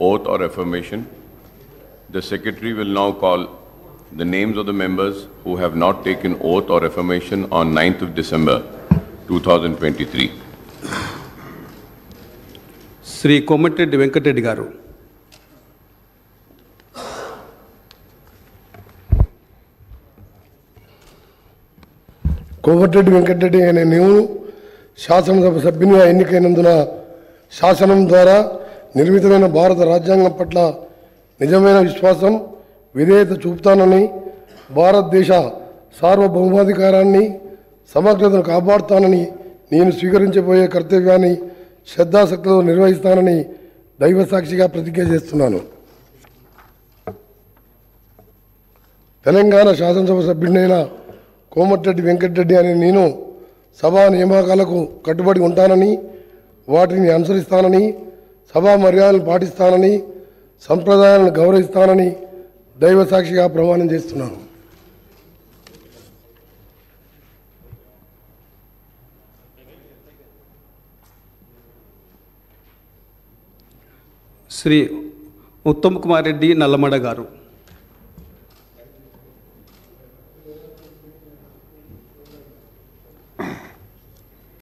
oath or affirmation. The Secretary will now call the names of the members who have not taken oath or affirmation on 9th of December 2023. Shri Komatireddy Venkatareddy గారు. కోమటిరెడ్డి వెంకటరెడ్డి అనే నేను శాసనసభ సభ్యునిగా ఎన్నికైనందున శాసనం ద్వారా నిర్మితమైన భారత రాజ్యాంగం పట్ల నిజమైన విశ్వాసం విధేయత చూపుతానని, భారతదేశ సార్వభౌమాధికారాన్ని సమగ్రతను కాపాడుతానని, నేను స్వీకరించబోయే కర్తవ్యాన్ని శ్రద్ధాశక్తితో నిర్వహిస్తానని దైవసాక్షిగా ప్రతిజ్ఞ చేస్తున్నాను. తెలంగాణ శాసనసభ సభ్యుడినైన కోమటిరెడ్డి వెంకటరెడ్డి అనే నేను సభా నియామకాలకు కట్టుబడి ఉంటానని, వాటిని అనుసరిస్తానని, సభా మర్యాదలను పాటిస్తానని, సంప్రదాయాలను గౌరవిస్తానని దైవసాక్షిగా ప్రమాణం చేస్తున్నాను. శ్రీ ఉత్తమ్ కుమార్ రెడ్డి నల్లమడ గారు.